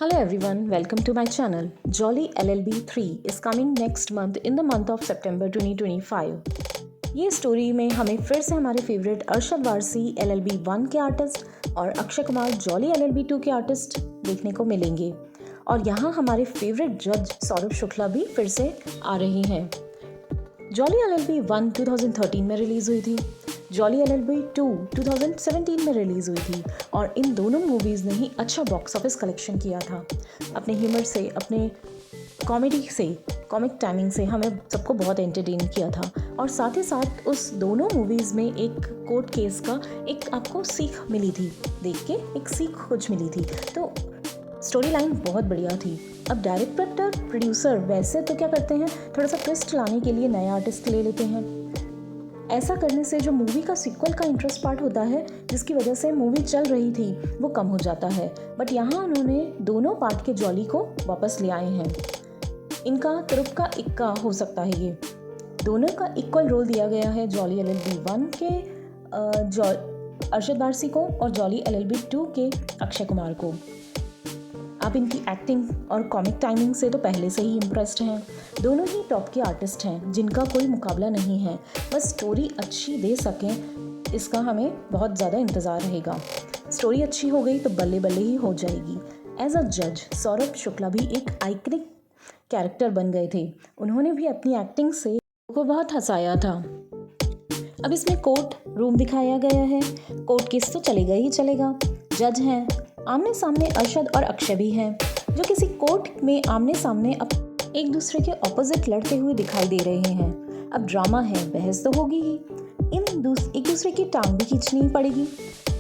Hello everyone, welcome to my channel. Jolly LLB 3 is coming next month in the month of September 2025. ये story में हमें फिर से हमारे फेवरेट अरशद वारसी LLB 1 के आर्टिस्ट और अक्षय कुमार जॉली LLB 2 के आर्टिस्ट देखने को मिलेंगे और यहाँ हमारे फेवरेट जज सौरभ शुक्ला भी फिर से आ रहे हैं। जॉली LLB 1 2013 में रिलीज़ हुई थी, जॉली LLB 2 2017 में रिलीज़ हुई थी और इन दोनों मूवीज़ ने ही अच्छा बॉक्स ऑफिस कलेक्शन किया था। अपने ह्यूमर से, अपने कॉमेडी से, कॉमिक टाइमिंग से हमें सबको बहुत एंटरटेन किया था और साथ ही साथ उस दोनों मूवीज़ में एक कोर्ट केस का एक आपको सीख मिली थी, देख के एक सीख कुछ मिली थी। तो स्टोरी लाइन बहुत बढ़िया थी। अब डायरेक्टर प्रोड्यूसर वैसे तो क्या करते हैं, थोड़ा सा ट्विस्ट लाने के लिए नए आर्टिस्ट ले लेते हैं। ऐसा करने से जो मूवी का सीक्वल का इंटरेस्ट पार्ट होता है, जिसकी वजह से मूवी चल रही थी, वो कम हो जाता है। बट यहाँ उन्होंने दोनों पार्ट के जॉली को वापस ले आए हैं। इनका तुरुप का इक्का हो सकता है। ये दोनों का इक्वल रोल दिया गया है जॉली LLB 1 के अरशद वारसी को और जॉली LLB 2 के अक्षय कुमार को। आप इनकी एक्टिंग और कॉमिक टाइमिंग से तो पहले से ही इम्प्रेस्ड हैं। दोनों ही टॉप के आर्टिस्ट हैं जिनका कोई मुकाबला नहीं है। बस स्टोरी अच्छी दे सकें, इसका हमें बहुत ज़्यादा इंतज़ार रहेगा। स्टोरी अच्छी हो गई तो बल्ले बल्ले ही हो जाएगी। एज अ जज सौरभ शुक्ला भी एक आइकनिक कैरेक्टर बन गए थे। उन्होंने भी अपनी एक्टिंग से को बहुत हंसाया था। अब इसमें कोर्ट रूम दिखाया गया है। कोर्ट केस तो चलेगा ही चलेगा। जज हैं, आमने सामने अरशद और अक्षय भी हैं, जो किसी कोर्ट में आमने सामने अब एक दूसरे के ऑपोजिट लड़ते हुए दिखाई दे रहे हैं। अब ड्रामा है, बहस तो होगी ही। एक दूसरे की टांग भी खींचनी पड़ेगी,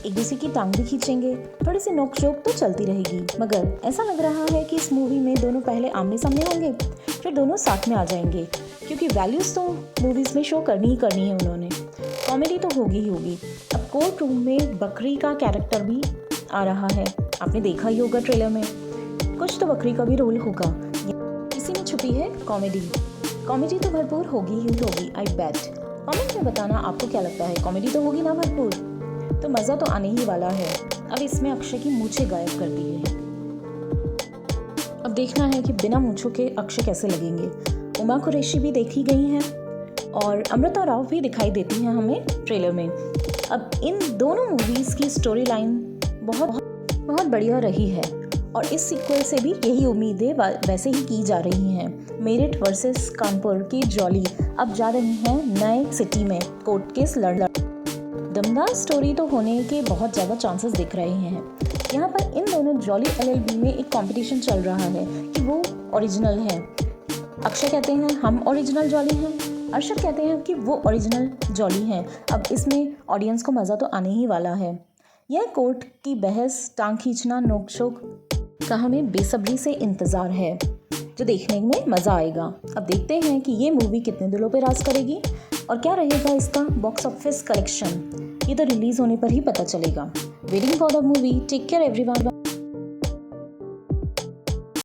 एक दूसरे की टांग भी खींचेंगे, थोड़ी सी नोक-झोंक तो चलती रहेगी। मगर ऐसा लग रहा है कि इस मूवी में दोनों पहले आमने सामने होंगे, फिर दोनों साथ में आ जाएंगे, क्योंकि वैल्यूज़ तो मूवीज़ में शो करनी ही करनी है उन्होंने। कॉमेडी तो होगी ही होगी। अब कोर्ट रूम में बकरी का कैरेक्टर भी आ रहा है, आपने देखा ही होगा ट्रेलर में। कुछ तो बकरी का भी रोल होगा। इसी में छुपी है कॉमेडी। कॉमेडी तो भरपूर होगी ही होगी, आई बेट। कमेंट में बताना आपको क्या लगता है, कॉमेडी तो होगी ना भरपूर, तो मज़ा तो आने ही वाला है। अब इसमें अक्षय की मूंछें गायब कर दी है। अब देखना है कि बिना मूंछों के अक्षय कैसे लगेंगे। उमा कुरैशी भी देखी गई हैं और अमृता राव भी दिखाई देती हैं हमें ट्रेलर में। अब इन दोनों मूवीज़ की स्टोरी लाइन बहुत बढ़िया रही है और इस सीक्वल से भी यही उम्मीदें वैसे ही की जा रही हैं। मेरठ वर्सेस कानपुर की जॉली अब जा रही हैं नए सिटी में कोर्ट केस लड़। दमदार स्टोरी तो होने के बहुत ज़्यादा चांसेस दिख रहे हैं। यहाँ पर इन दोनों जॉली LLB में एक कंपटीशन चल रहा है कि वो ओरिजिनल है। अक्षय कहते हैं हम ओरिजिनल जॉली हैं, अरशद कहते हैं कि वो ओरिजिनल जॉली हैं। अब इसमें ऑडियंस को मज़ा तो आने ही वाला है। यह कोर्ट की बहस, टांग खींचना, नोक-झोंक का हमें बेसब्री से इंतज़ार है, जो देखने में मज़ा आएगा। अब देखते हैं कि ये मूवी कितने दिलों पे राज करेगी और क्या रहेगा इसका बॉक्स ऑफिस कलेक्शन। ये तो रिलीज़ होने पर ही पता चलेगा। Waiting for the movie. Take care everyone.